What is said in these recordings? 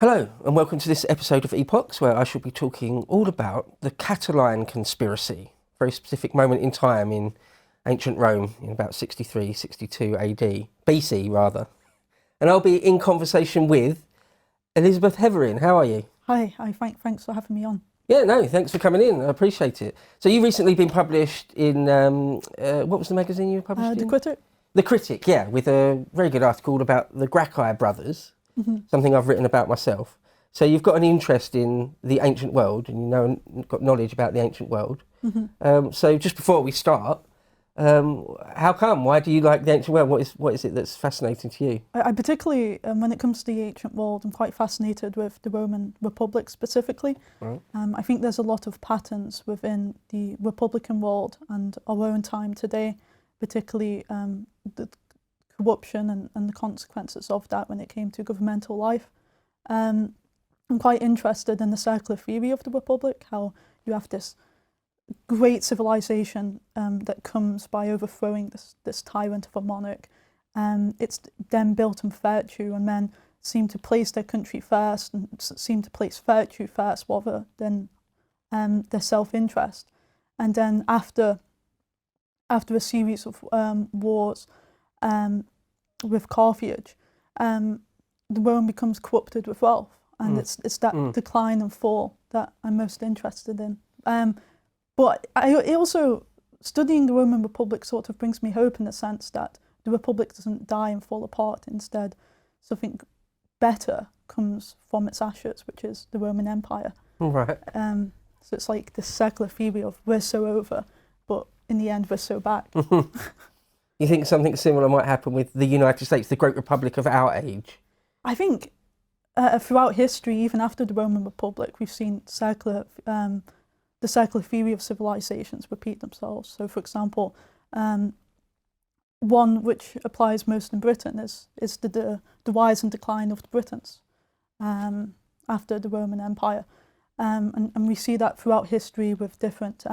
Hello and welcome to this episode of Epochs, where I shall be talking all about the Catiline conspiracy, a very specific moment in time in ancient Rome in about 63, 62 AD, BC rather. And I'll be in conversation with Elizabeth Heverin. How are you? Hi, thanks for having me on. Yeah, no, thanks for coming in. I appreciate it. So you've recently been published in, what was the magazine you were published in? The Critic. The Critic, yeah, with a very good article about the Gracchi brothers. Something I've written about myself. So you've got an interest in the ancient world, and got knowledge about the ancient world. So just before we start, how come? Why do you like the ancient world? What is it that's fascinating to you? I particularly, when it comes to the ancient world, I'm quite fascinated with the Roman Republic specifically. Right. I think there's a lot of patterns within the Republican world and our own time today, particularly the corruption and the consequences of that when it came to governmental life. I'm quite interested in the circular theory of the Republic, how you have this great civilization that comes by overthrowing this tyrant of a monarch. It's then built on virtue, and men seem to place their country first and seem to place virtue first rather than their self-interest. And then after a series of wars with Carthage, the Rome becomes corrupted with wealth, and it's that decline and fall that I'm most interested in. But I also, studying the Roman Republic sort of brings me hope in the sense that the Republic doesn't die and fall apart. Instead, something better comes from its ashes, which is the Roman Empire. Right. So it's like this circular theory of we're so over, but in the end we're so back. You think something similar might happen with the United States, the Great Republic of our age? I think throughout history, even after the Roman Republic, we've seen the circular theory of civilizations repeat themselves. So, for example, one which applies most in Britain is the rise and decline of the Britons after the Roman Empire. And we see that throughout history with different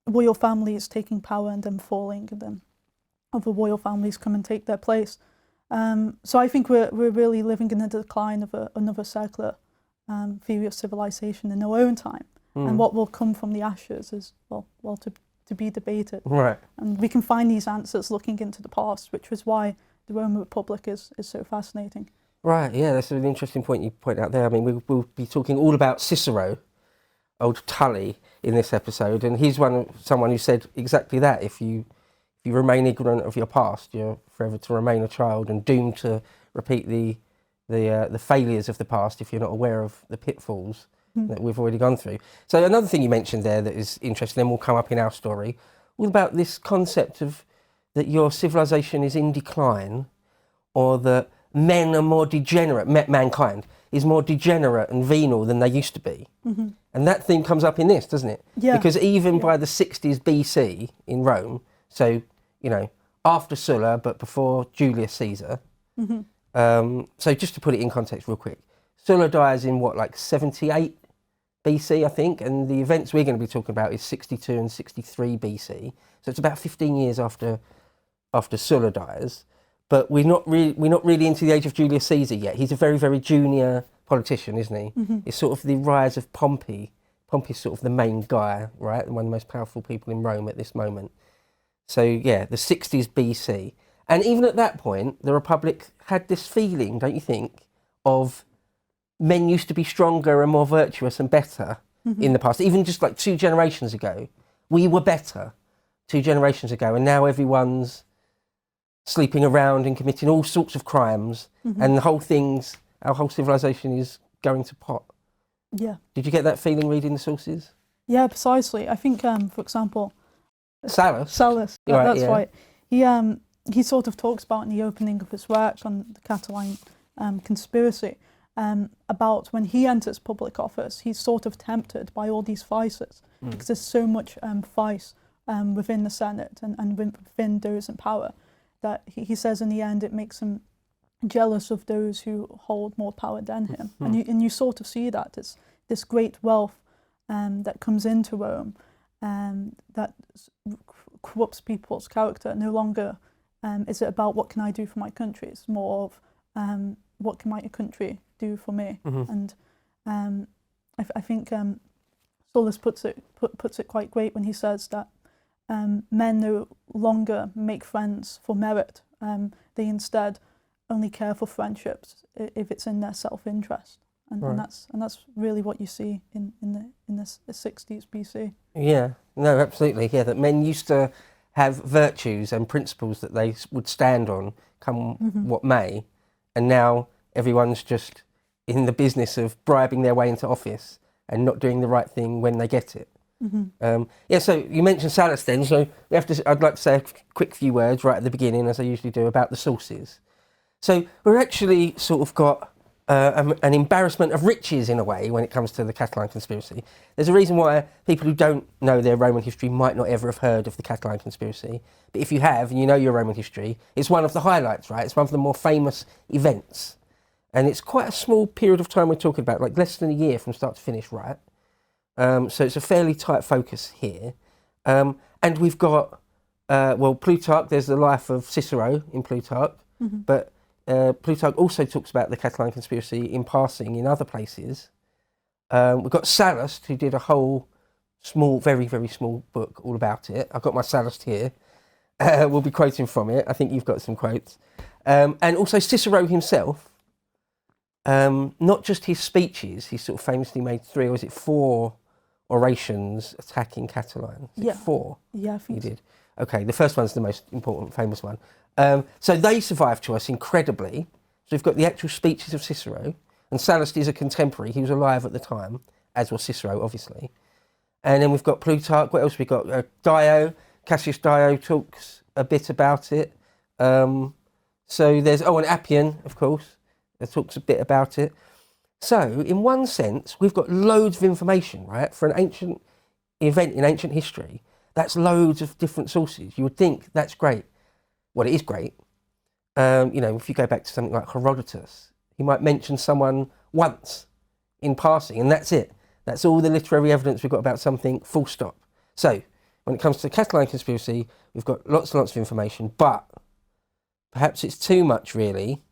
royal families taking power and then falling, and then other royal families come and take their place. So I think we're really living in the decline of another circular theory of civilization in our own time. And what will come from the ashes is, well to be debated. Right. And we can find these answers looking into the past, which is why the Roman Republic is so fascinating. Right, yeah, that's an interesting point you point out there. I mean, we'll be talking all about Cicero, old Tully, in this episode, and he's someone who said exactly that. If you remain ignorant of your past, you're forever to remain a child and doomed to repeat the failures of the past if you're not aware of the pitfalls that we've already gone through. So another thing you mentioned there that is interesting, and will come up in our story, all about this concept of that your civilization is in decline, or that men are more degenerate, mankind is more degenerate and venal than they used to be. And that theme comes up in this, doesn't it? Yeah. Because even by the 60s BC in Rome, so, after Sulla, but before Julius Caesar. So just to put it in context real quick, Sulla dies in 78 BC, I think, and the events we're going to be talking about is 62 and 63 BC. So it's about 15 years after Sulla dies. But we're not really into the age of Julius Caesar yet. He's a very, very junior politician, isn't he? It's sort of the rise of Pompey. Pompey's sort of the main guy, right? One of the most powerful people in Rome at this moment. So yeah, the 60s BC. And even at that point, the Republic had this feeling, don't you think, of men used to be stronger and more virtuous and better in the past. Even just like 2 generations ago, we were better 2 generations ago, and now everyone's sleeping around and committing all sorts of crimes, and our whole civilization is going to pot. Yeah. Did you get that feeling reading the sources? Yeah, precisely. I think, for example, Sallust. That's right. He sort of talks about in the opening of his work on the Catiline conspiracy about when he enters public office, he's sort of tempted by all these vices because there's so much vice within the Senate and within those in power that he says in the end it makes him jealous of those who hold more power than him. And you sort of see that it's this great wealth that comes into Rome that corrupts people's character. No longer is it about what can I do for my country. It's more of what might a country do for me? And I think Solus puts it quite great when he says that men no longer make friends for merit. They instead only care for friendships if it's in their self-interest, and that's really what you see in the 60s BC. Yeah, no, absolutely. Yeah, that men used to have virtues and principles that they would stand on, come what may, and now everyone's just in the business of bribing their way into office and not doing the right thing when they get it. Yeah, so you mentioned Sallust then, so I'd like to say a quick few words right at the beginning, as I usually do, about the sources. So we're actually sort of got an embarrassment of riches in a way when it comes to the Catiline conspiracy. There's a reason why people who don't know their Roman history might not ever have heard of the Catiline conspiracy, but if you have and you know your Roman history, it's one of the highlights, right? It's one of the more famous events, and it's quite a small period of time we're talking about, like less than a year from start to finish, right? So it's a fairly tight focus here. And we've got, Plutarch, there's the life of Cicero in Plutarch, but Plutarch also talks about the Catiline conspiracy in passing in other places. We've got Sallust, who did a whole small, very, very small book all about it. I've got my Sallust here. We'll be quoting from it. I think you've got some quotes. And also Cicero himself, not just his speeches, he sort of famously made 3, or was it 4 orations attacking Catiline? Yeah. 4? Yeah, I think he did. Okay, the first one's the most important, famous one. So they survived to us incredibly. So we've got the actual speeches of Cicero, and Sallust is a contemporary. He was alive at the time, as was Cicero, obviously. And then we've got Plutarch. What else we got? Dio, Cassius Dio talks a bit about it. So there's, and Appian, of course, that talks a bit about it. So in one sense, we've got loads of information, right? For an ancient event in ancient history, that's loads of different sources. You would think that's great. Well, it is great. If you go back to something like Herodotus, he might mention someone once in passing, and that's it. That's all the literary evidence we've got about something, full stop. So when it comes to the Catiline conspiracy, we've got lots and lots of information, but perhaps it's too much, really,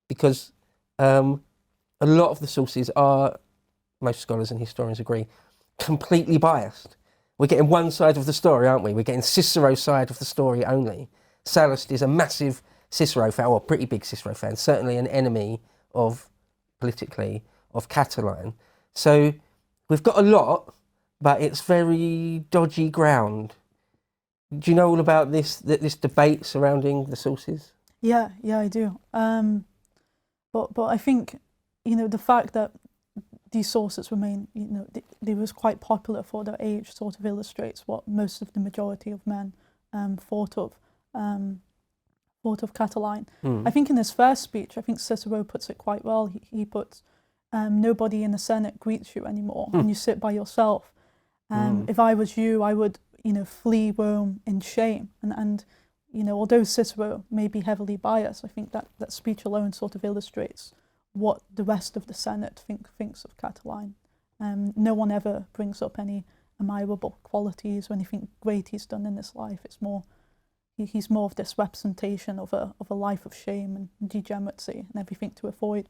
because a lot of the sources are, most scholars and historians agree, completely biased. We're getting one side of the story, aren't we? We're getting Cicero's side of the story only. Sallust is a massive Cicero fan, or pretty big Cicero fan, certainly an enemy politically, of Catiline. So we've got a lot, but it's very dodgy ground. Do you know all about this debate surrounding the sources? Yeah, I do. But I think, the fact that these sources remain, they was quite popular for their age sort of illustrates what most of the majority of men thought of Catiline. I think in his first speech, I think Cicero puts it quite well. He puts, nobody in the Senate greets you anymore, and you sit by yourself. If I was you, I would, flee Rome in shame. And although Cicero may be heavily biased, I think that speech alone sort of illustrates what the rest of the Senate thinks of Catiline. No one ever brings up any admirable qualities or anything great he's done in his life. It's more, he's more of this representation of a life of shame and degeneracy and everything to avoid.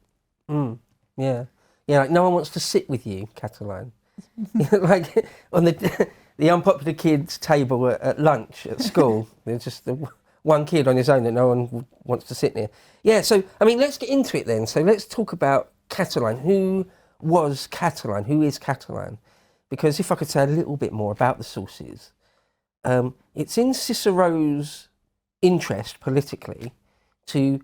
Yeah, like no one wants to sit with you, Catiline. Like on the unpopular kids table at lunch at school, there's just the one kid on his own that no one wants to sit near. Yeah, so, let's get into it then. So let's talk about Catiline. Who was Catiline? Who is Catiline? Because if I could say a little bit more about the sources, it's in Cicero's interest politically to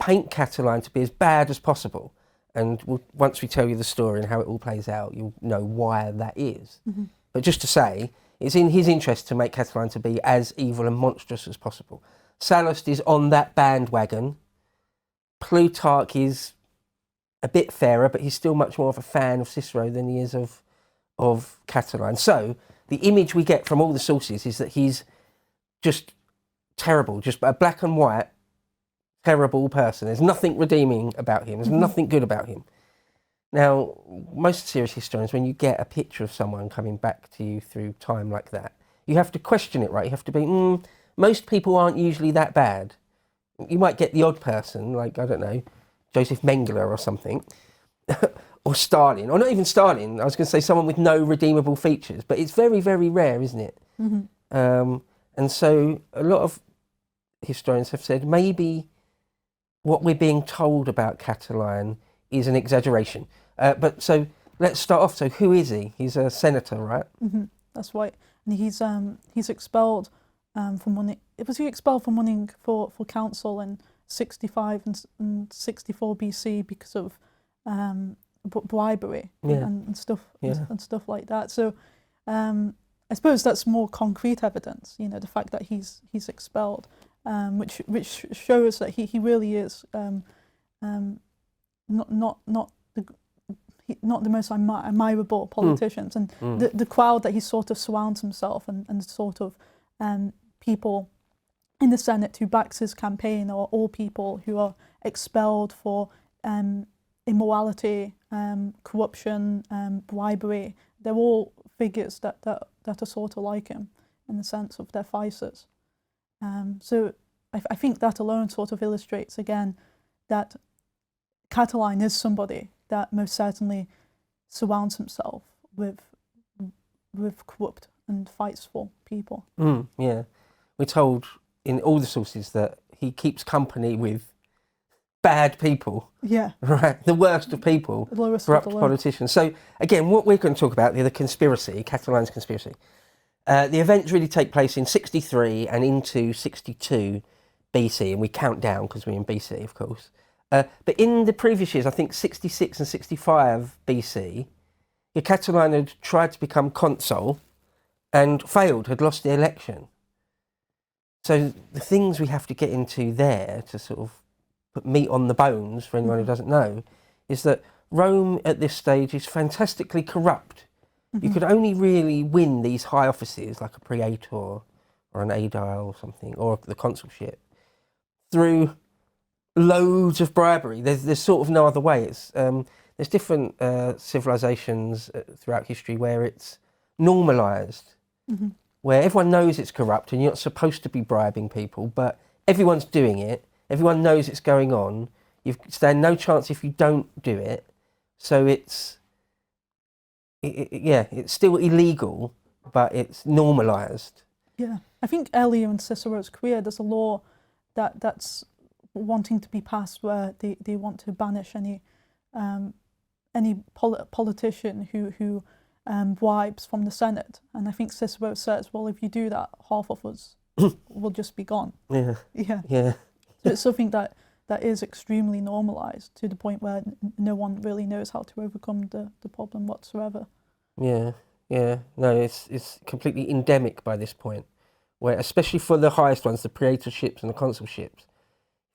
paint Catiline to be as bad as possible. And once we tell you the story and how it all plays out, you'll know why that is. But just to say, it's in his interest to make Catiline to be as evil and monstrous as possible. Sallust is on that bandwagon. Plutarch is a bit fairer, but he's still much more of a fan of Cicero than he is of Catiline. So the image we get from all the sources is that he's just terrible, just a black and white, terrible person. There's nothing redeeming about him. There's nothing good about him. Now, most serious historians, when you get a picture of someone coming back to you through time like that, you have to question it, right? You have to be, most people aren't usually that bad. You might get the odd person, like, I don't know, Joseph Mengele or something, or Stalin, or not even Stalin. I was going to say someone with no redeemable features, but it's very, very rare, isn't it? And so a lot of historians have said maybe what we're being told about Catiline is an exaggeration. But so let's start off. So who is he? He's a senator, right? That's right. And he's expelled from running. Was he expelled from running for council in 65 and 64 BC because of bribery and stuff and stuff like that. So I suppose that's more concrete evidence. You know, the fact that he's expelled, which shows that he really is not the most admirable politicians, and the crowd that he sort of surrounds himself and the sort of people in the Senate who backs his campaign are all people who are expelled for immorality, corruption, bribery. They're all figures that are sort of like him in the sense of their vices. So I think that alone sort of illustrates again that Catiline is somebody that most certainly surrounds himself with corrupt and spiteful people. Yeah, we're told in all the sources that he keeps company with bad people. Yeah. Right, the worst of people, corrupt politicians. So again, what we're going to talk about, the conspiracy, Catiline's conspiracy. The events really take place in 63 and into 62 BC, and we count down because we're in BC, of course. But in the previous years, I think 66 and 65 BC, Catiline had tried to become consul and failed, had lost the election. So the things we have to get into there to sort of put meat on the bones for anyone who doesn't know is that Rome at this stage is fantastically corrupt. You could only really win these high offices like a praetor or an aedile or something, or the consulship, through loads of bribery. There's sort of no other way. It's there's different civilizations throughout history where it's normalised, where everyone knows it's corrupt and you're not supposed to be bribing people, but everyone's doing it. Everyone knows it's going on. You stand no chance if you don't do it. So it's still illegal, but it's normalised. Yeah, I think earlier in Cicero's career, there's a law that's wanting to be passed where they want to banish any politician who bribes from the Senate. And I think Cicero says, well, if you do that, half of us will just be gone. Yeah. So it's something that is extremely normalised to the point where no one really knows how to overcome the problem whatsoever. No, it's completely endemic by this point, where especially for the highest ones, the praetorships and the consulships,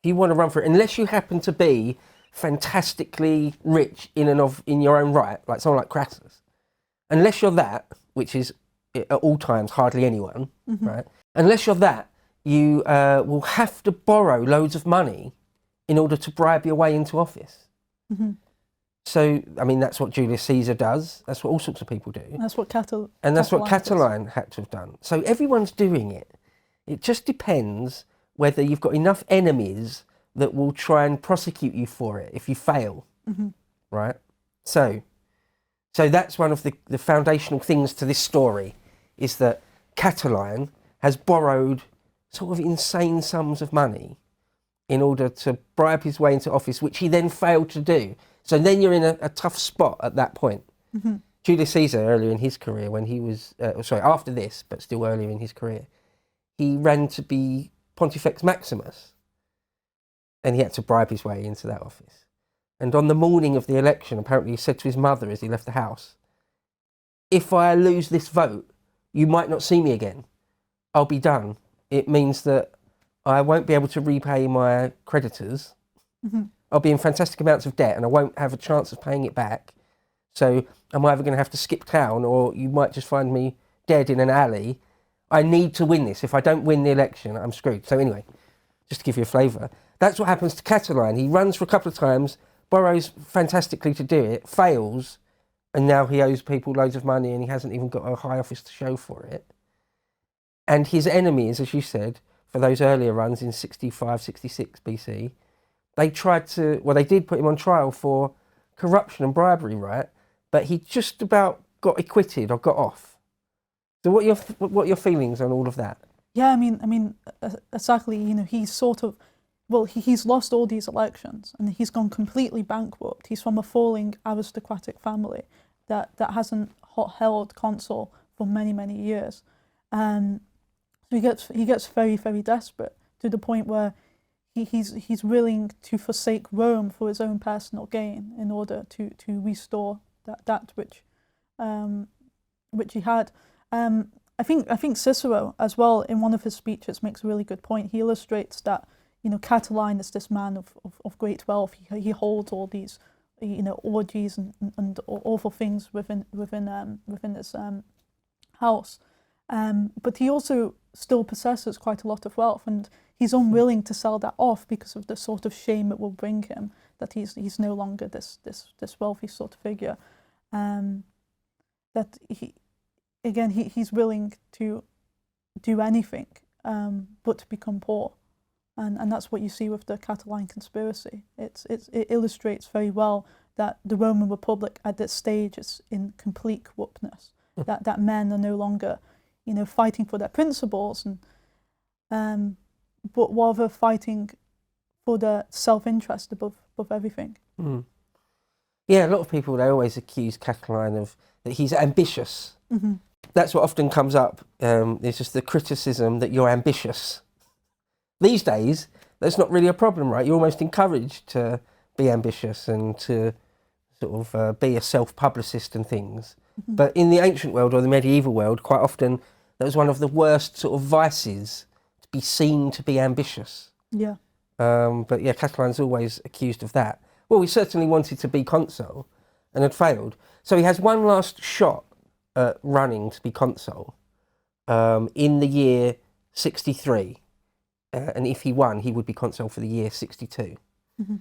if you want to run for it, unless you happen to be fantastically rich in your own right, like someone like Crassus, unless you're that, which is at all times hardly anyone, right? Unless you're that, you will have to borrow loads of money in order to bribe your way into office. So, I mean, that's what Julius Caesar does. That's what all sorts of people do. And that's what Catiline had to have done. So everyone's doing it. It just depends whether you've got enough enemies that will try and prosecute you for it if you fail, right? So that's one of the foundational things to this story, is that Catiline has borrowed sort of insane sums of money in order to bribe his way into office, which he then failed to do. So then you're in a tough spot at that point. Julius Caesar, earlier in his career, when he was, after this, but still earlier in his career, he ran to be Pontifex Maximus, and he had to bribe his way into that office. And on the morning of the election, apparently he said to his mother as he left the house, if I lose this vote, you might not see me again. I'll be done. It means that I won't be able to repay my creditors. I'll be in fantastic amounts of debt and I won't have a chance of paying it back. So I'm either going to have to skip town or you might just find me dead in an alley. I need to win this. If I don't win the election, I'm screwed. So anyway, just to give you a flavour, that's what happens to Catiline. He runs for a couple of times, borrows fantastically to do it, fails, and now he owes people loads of money and he hasn't even got a high office to show for it. And his enemies, as you said, for those earlier runs in 65, 66 BC, they did put him on trial for corruption and bribery, right? But he just about got acquitted or got off. So what are your feelings on all of that? Yeah, I mean, exactly. You know, he's sort of, well, he's lost all these elections and he's gone completely bankrupt. He's from a falling aristocratic family that hasn't held consul for many years. So he gets very, very desperate to the point where he's willing to forsake Rome for his own personal gain in order to restore that which he had. I think Cicero as well, in one of his speeches, makes a really good point. He illustrates that, you know, Catiline is this man of great wealth. He holds all these, you know, orgies and awful things within his house. But he also still possesses quite a lot of wealth, and he's unwilling to sell that off because of the sort of shame it will bring him that he's no longer this wealthy sort of figure. That he's willing to do anything but to become poor, and that's what you see with the Catiline conspiracy. It illustrates very well that the Roman Republic at this stage is in complete corruptness. that men are no longer, you know, fighting for their principles, and but rather fighting for their self-interest above everything. Mm. Yeah, a lot of people, they always accuse Catiline of that he's ambitious. Mm-hmm. That's what often comes up. It's just the criticism that you're ambitious. These days, that's not really a problem, right? You're almost encouraged to be ambitious and to sort of be a self-publicist and things. Mm-hmm. But in the ancient world or the medieval world, quite often that was one of the worst sort of vices, to be seen to be ambitious. Yeah. But yeah, Catiline's always accused of that. Well, he certainly wanted to be consul and had failed. So he has one last shot at running to be consul in the year 63. And if he won, he would be consul for the year 62. Mm-hmm.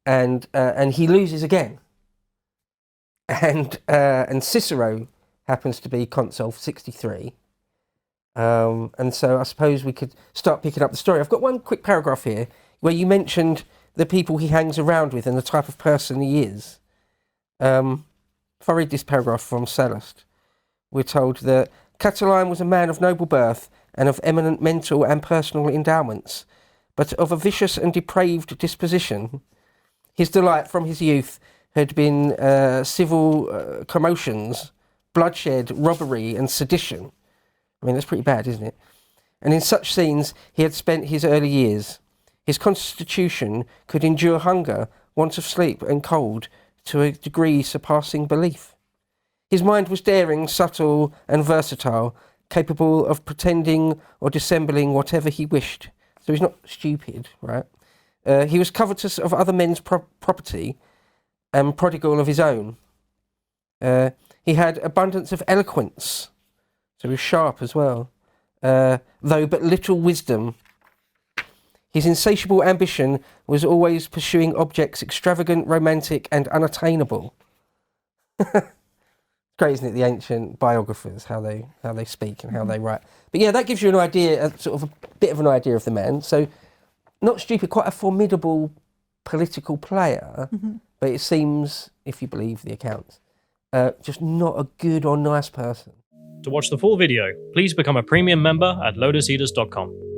And he loses again. And Cicero happens to be consul for 63. And so I suppose we could start picking up the story. I've got one quick paragraph here where you mentioned the people he hangs around with and the type of person he is. If I read this paragraph from Sallust, we're told that Catiline was a man of noble birth and of eminent mental and personal endowments, but of a vicious and depraved disposition. His delight from his youth had been civil commotions, bloodshed, robbery and sedition. I mean, that's pretty bad, isn't it? And in such scenes he had spent his early years. His constitution could endure hunger, want of sleep and cold to a degree surpassing belief. His mind was daring, subtle and versatile, capable of pretending or dissembling whatever he wished. So he's not stupid, right? He was covetous of other men's property and prodigal of his own. He had abundance of eloquence, so he was sharp as well, though but little wisdom. His insatiable ambition was always pursuing objects extravagant, romantic and unattainable. Great, isn't it, the ancient biographers, how they speak and how they write. But yeah, that gives you an idea, sort of a bit of an idea of the man. So not stupid, quite a formidable political player, but it seems, if you believe the accounts, just not a good or nice person. To watch the full video, please become a premium member at lotuseaters.com.